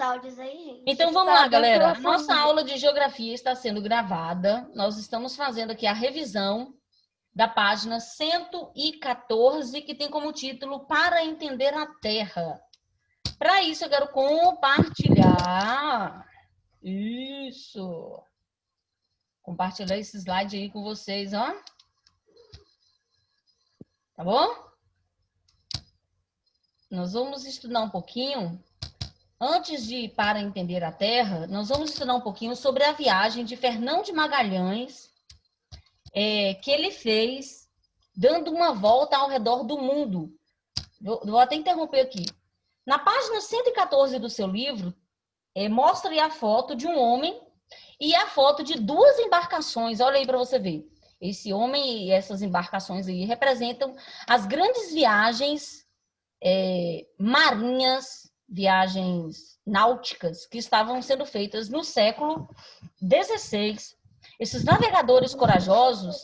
os áudios aí, gente. Então vamos lá, galera. A nossa aula de geografia está sendo gravada. Nós estamos fazendo aqui a revisão da página 114, que tem como título Para Entender a Terra. Para isso, eu quero compartilhar. Isso. Compartilhar esse slide aí com vocês, ó. Tá bom? Nós vamos estudar um pouquinho. Antes de ir para entender a Terra, nós vamos estudar um pouquinho sobre a viagem de Fernão de Magalhães, que ele fez dando uma volta ao redor do mundo. Vou até interromper aqui. Na página 114 do seu livro, mostra-lhe a foto de um homem e a foto de duas embarcações. Olha aí para você ver. Esse homem e essas embarcações aí representam as grandes viagens marinhas, viagens náuticas que estavam sendo feitas no século XVI. Esses navegadores corajosos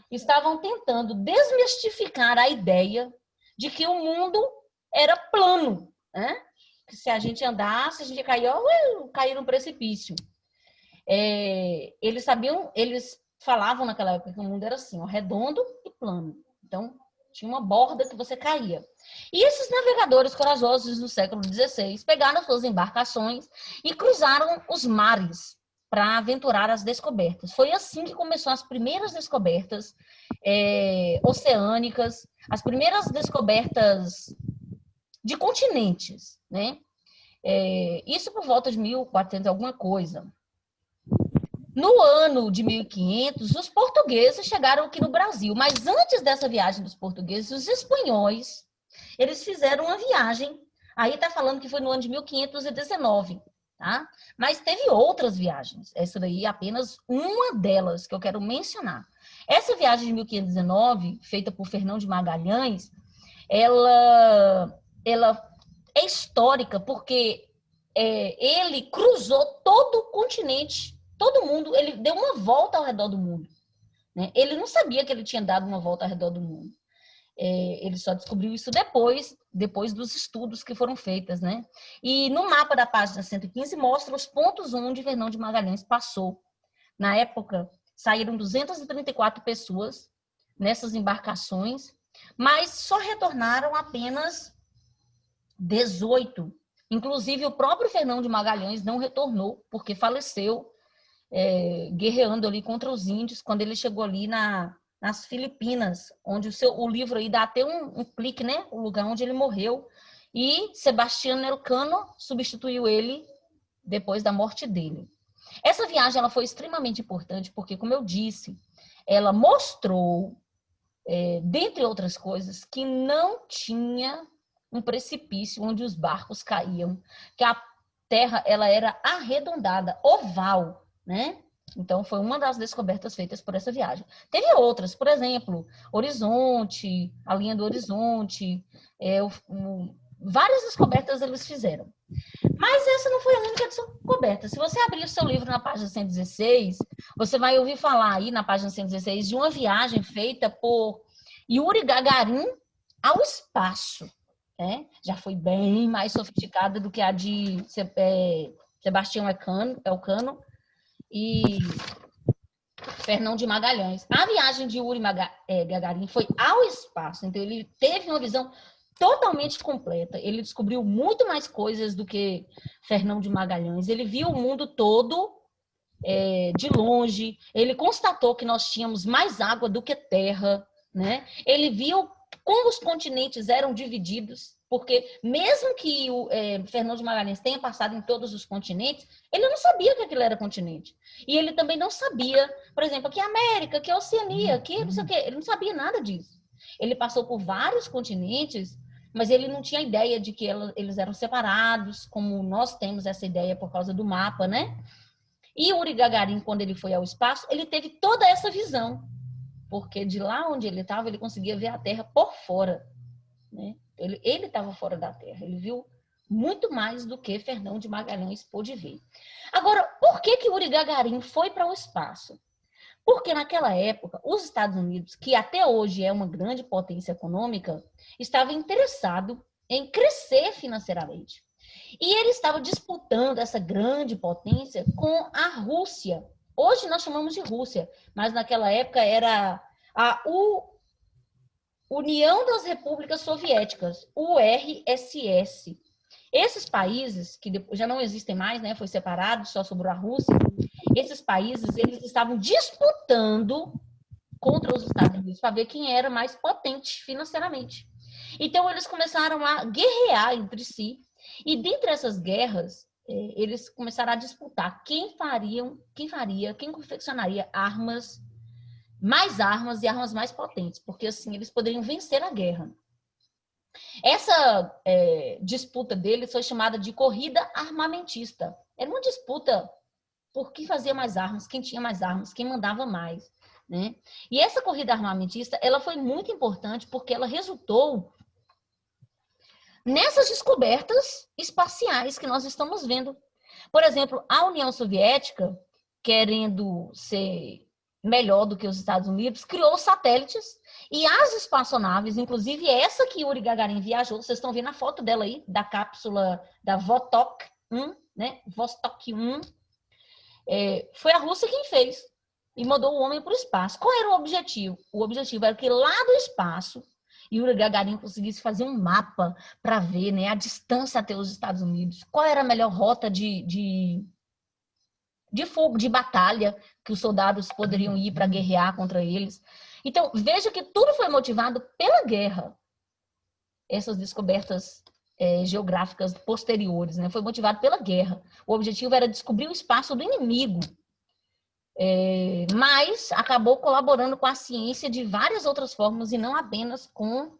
estavam tentando desmistificar a ideia de que o mundo era plano, né? Que se a gente andasse, a gente ia cair num precipício. Eles falavam naquela época que o mundo era assim, ó, redondo e plano. Então, tinha uma borda que você caía. E esses navegadores corajosos do século XVI pegaram suas embarcações e cruzaram os mares para aventurar as descobertas. Foi assim que começou as primeiras descobertas oceânicas, as primeiras descobertas de continentes, né? Isso por volta de 1400 alguma coisa. No ano de 1500, os portugueses chegaram aqui no Brasil, mas antes dessa viagem dos portugueses, os espanhóis, eles fizeram uma viagem, aí tá falando que foi no ano de 1519, tá? Mas teve outras viagens, essa daí é apenas uma delas que eu quero mencionar. Essa viagem de 1519, feita por Fernão de Magalhães, ela é histórica porque ele cruzou todo o continente, todo mundo, ele deu uma volta ao redor do mundo, né? Ele não sabia que ele tinha dado uma volta ao redor do mundo. Ele só descobriu isso depois dos estudos que foram feitos, né? E no mapa da página 115 mostra os pontos onde Fernão de Magalhães passou. Na época, saíram 234 pessoas nessas embarcações, mas só retornaram apenas 18. Inclusive, o próprio Fernão de Magalhães não retornou, porque faleceu guerreando ali contra os índios, quando ele chegou ali nas Filipinas, onde o livro aí dá até um clique, né? O lugar onde ele morreu. E Sebastião Elcano substituiu ele depois da morte dele. Essa viagem ela foi extremamente importante porque, como eu disse, ela mostrou, dentre outras coisas, que não tinha um precipício onde os barcos caíam, que a terra ela era arredondada, oval, né? Então, foi uma das descobertas feitas por essa viagem. Teve outras, por exemplo, Horizonte, a linha do Horizonte, várias descobertas eles fizeram. Mas essa não foi a única descoberta. Se você abrir o seu livro na página 116, você vai ouvir falar aí na página 116 de uma viagem feita por Yuri Gagarin ao espaço. Já foi bem mais sofisticada do que a de Sebastião Elcano e Fernão de Magalhães. A viagem de Yuri Gagarin foi ao espaço, então ele teve uma visão totalmente completa. Ele descobriu muito mais coisas do que Fernão de Magalhães. Ele viu o mundo todo de longe. Ele constatou que nós tínhamos mais água do que terra, né? Ele viu como os continentes eram divididos, porque mesmo que o Fernão de Magalhães tenha passado em todos os continentes, ele não sabia que aquilo era continente. E ele também não sabia, por exemplo, que a América, que a Oceania, que não sei o quê. Ele não sabia nada disso. Ele passou por vários continentes, mas ele não tinha ideia de que eles eram separados, como nós temos essa ideia por causa do mapa, né? E Yuri Gagarin, quando ele foi ao espaço, ele teve toda essa visão, porque de lá onde ele estava, ele conseguia ver a Terra por fora, né? Ele estava fora da Terra, ele viu muito mais do que Fernão de Magalhães pôde ver. Agora, por que Yuri Gagarin foi para o espaço? Porque naquela época, os Estados Unidos, que até hoje é uma grande potência econômica, estava interessado em crescer financeiramente. E ele estava disputando essa grande potência com a Rússia. Hoje nós chamamos de Rússia, mas naquela época era a União das Repúblicas Soviéticas, URSS. Esses países, que já não existem mais, né, foi separado, só sobrou a Rússia, esses países, eles estavam disputando contra os Estados Unidos para ver quem era mais potente financeiramente. Então, eles começaram a guerrear entre si, e dentre essas guerras, eles começaram a disputar quem confeccionaria armas e armas mais potentes, porque assim eles poderiam vencer a guerra. Essa disputa deles foi chamada de corrida armamentista. Era uma disputa por quem fazia mais armas, quem tinha mais armas, quem mandava mais, né? E essa corrida armamentista, ela foi muito importante porque ela resultou nessas descobertas espaciais que nós estamos vendo. Por exemplo, a União Soviética, querendo ser melhor do que os Estados Unidos, criou satélites e as espaçonaves, inclusive essa que Yuri Gagarin viajou, vocês estão vendo a foto dela aí, da cápsula da Vostok 1, né? Vostok 1, foi a Rússia quem fez e mandou o homem para o espaço. Qual era o objetivo? O objetivo era que lá do espaço Yuri Gagarin conseguisse fazer um mapa para ver, né, a distância até os Estados Unidos, qual era a melhor rota de fogo, de batalha que os soldados poderiam ir para guerrear contra eles. Então, veja que tudo foi motivado pela guerra. Essas descobertas geográficas posteriores, né? Foi motivado pela guerra. O objetivo era descobrir o espaço do inimigo. Mas acabou colaborando com a ciência de várias outras formas e não apenas com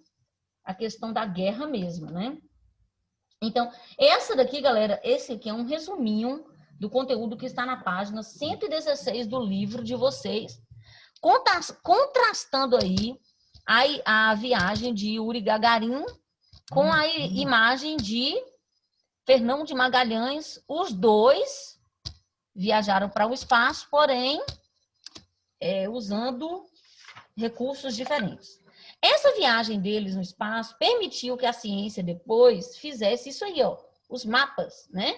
a questão da guerra mesmo, né? Então, essa daqui, galera, esse aqui é um resuminho do conteúdo que está na página 116 do livro de vocês, contrastando aí a viagem de Yuri Gagarin com a imagem de Fernão de Magalhães. Os dois viajaram para o espaço, porém, usando recursos diferentes. Essa viagem deles no espaço permitiu que a ciência depois fizesse isso aí, ó, os mapas, né?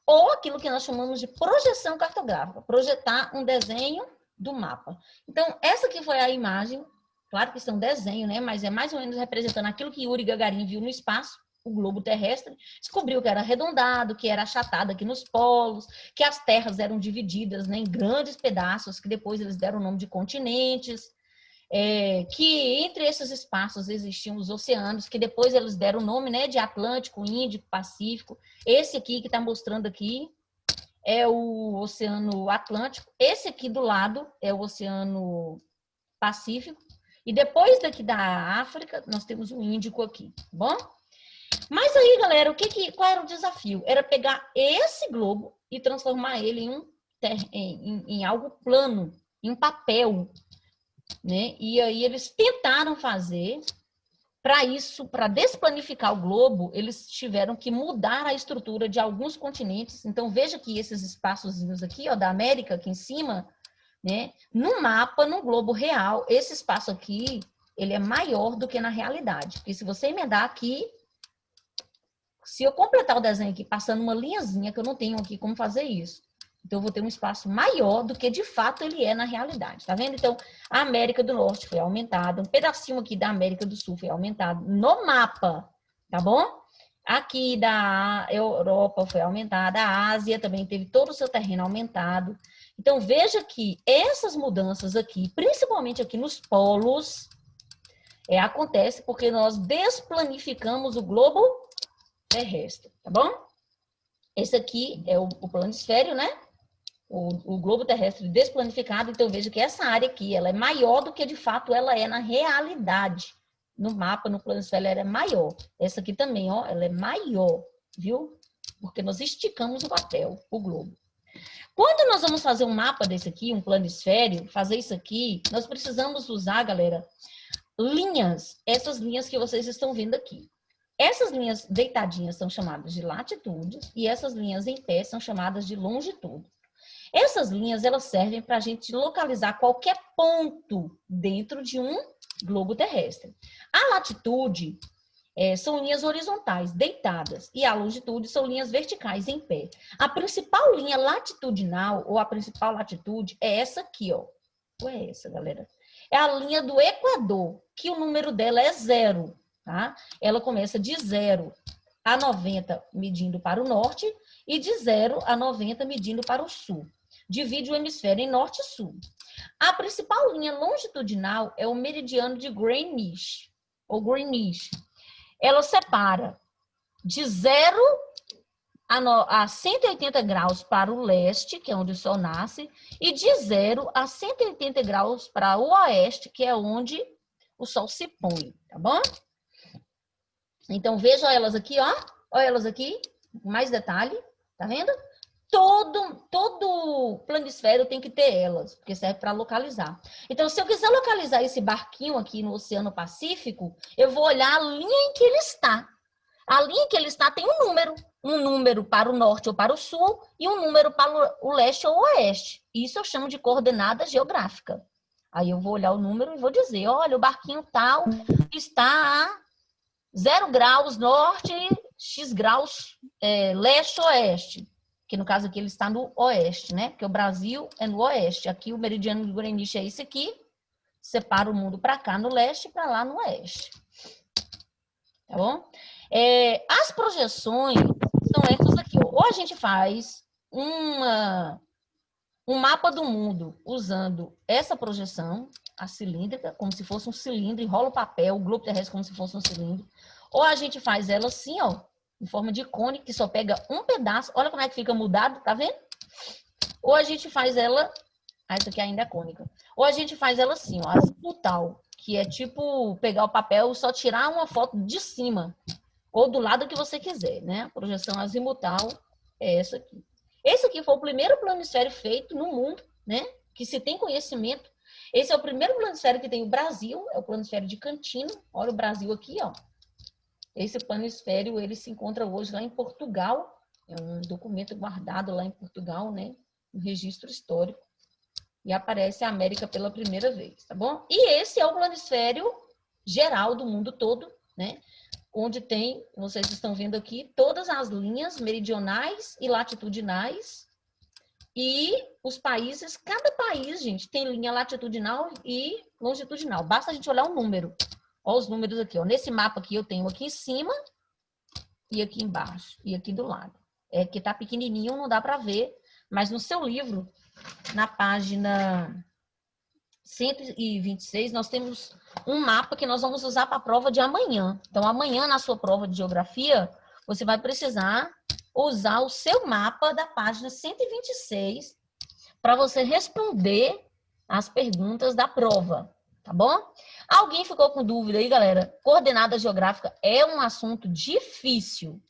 Ou aquilo que nós chamamos de projeção cartográfica, projetar um desenho do mapa. Então, essa aqui foi a imagem, claro que isso é um desenho, né? Mas é mais ou menos representando aquilo que Yuri Gagarin viu no espaço, o globo terrestre, descobriu que era arredondado, que era achatado aqui nos polos, que as terras eram divididas, né, em grandes pedaços, que depois eles deram o nome de continentes, que entre esses espaços existiam os oceanos, que depois eles deram o nome, né, de Atlântico, Índico, Pacífico. Esse aqui que está mostrando aqui é o Oceano Atlântico. Esse aqui do lado é o Oceano Pacífico. E depois daqui da África, nós temos o Índico aqui, tá bom? Mas aí, galera, qual era o desafio? Era pegar esse globo e transformar ele em algo plano, em um papel, né? E aí eles tentaram fazer, para isso, para desplanificar o globo, eles tiveram que mudar a estrutura de alguns continentes. Então, veja que esses espaçozinhos aqui, ó, da América, aqui em cima, né? No mapa, no globo real, esse espaço aqui, ele é maior do que na realidade. Porque se você emendar aqui, se eu completar o desenho aqui, passando uma linhazinha, que eu não tenho aqui como fazer isso, então eu vou ter um espaço maior do que de fato ele é na realidade, tá vendo? Então, a América do Norte foi aumentada, um pedacinho aqui da América do Sul foi aumentado no mapa, tá bom? Aqui da Europa foi aumentada, a Ásia também teve todo o seu terreno aumentado. Então, veja que essas mudanças aqui, principalmente aqui nos polos, acontece porque nós desplanificamos o globo terrestre, tá bom? Esse aqui é o planisfério, né? O globo terrestre desplanificado. Então, veja que essa área aqui, ela é maior do que de fato ela é na realidade. No mapa, no planisfério, ela é maior. Essa aqui também, ó, ela é maior, viu? Porque nós esticamos o papel, o globo. Quando nós vamos fazer um mapa desse aqui, um planisfério, fazer isso aqui, nós precisamos usar, galera, linhas. Essas linhas que vocês estão vendo aqui. Essas linhas deitadinhas são chamadas de latitude e essas linhas em pé são chamadas de longitude. Essas linhas, elas servem para a gente localizar qualquer ponto dentro de um globo terrestre. A latitude são linhas horizontais, deitadas, e a longitude são linhas verticais, em pé. A principal linha latitudinal, ou a principal latitude, é essa aqui, ó. Ou é essa, galera? É a linha do Equador, que o número dela é 0, tá? Ela começa de 0 a 90 medindo para o norte e de 0 a 90 medindo para o sul. Divide o hemisfério em norte e sul. A principal linha longitudinal é o meridiano de Greenwich, ou Greenwich. Ela separa de 0 a 180 graus para o leste, que é onde o sol nasce, e de 0 a 180 graus para o oeste, que é onde o sol se põe, tá bom? Então, vejam elas aqui, ó. Olha elas aqui, com mais detalhe, tá vendo? Todo planisfério tem que ter elas, porque serve para localizar. Então, se eu quiser localizar esse barquinho aqui no Oceano Pacífico, eu vou olhar a linha em que ele está. A linha em que ele está tem um número para o norte ou para o sul e um número para o leste ou o oeste. Isso eu chamo de coordenada geográfica. Aí eu vou olhar o número e vou dizer, olha, o barquinho tal está a 0 graus norte, X graus leste-oeste. Que no caso aqui ele está no oeste, né? Porque o Brasil é no oeste. Aqui o meridiano de Greenwich é esse aqui. Separa o mundo para cá no leste e para lá no oeste. Tá bom? As projeções são essas aqui. Ó. Ou a gente faz um mapa do mundo usando essa projeção, a cilíndrica, como se fosse um cilindro, enrola o papel, o globo terrestre como se fosse um cilindro. Ou a gente faz ela assim, ó, em forma de cone, que só pega um pedaço. Olha como é que fica mudado, tá vendo? Ou a gente faz ela... essa aqui ainda é cônica. Ou a gente faz ela assim, ó, azimutal, que é tipo pegar o papel e só tirar uma foto de cima. Ou do lado que você quiser, né? A projeção azimutal é essa aqui. Esse aqui foi o primeiro planisfério feito no mundo, né? Que se tem conhecimento. Esse é o primeiro planisfério que tem o Brasil, é o planisfério de Cantino. Olha o Brasil aqui, ó. Esse planisfério, ele se encontra hoje lá em Portugal. É um documento guardado lá em Portugal, né? Um registro histórico. E aparece a América pela primeira vez, tá bom? E esse é o planisfério geral do mundo todo, né? Onde tem, vocês estão vendo aqui, todas as linhas meridionais e latitudinais. E os países, cada país, gente, tem linha latitudinal e longitudinal. Basta a gente olhar o número. Olha os números aqui, ó. Nesse mapa aqui eu tenho aqui em cima e aqui embaixo e aqui do lado. É que tá pequenininho, não dá para ver, mas no seu livro, na página 126, nós temos um mapa que nós vamos usar para a prova de amanhã. Então, amanhã, na sua prova de geografia, você vai precisar usar o seu mapa da página 126 para você responder as perguntas da prova, tá bom? Alguém ficou com dúvida aí, galera? Coordenada geográfica é um assunto difícil.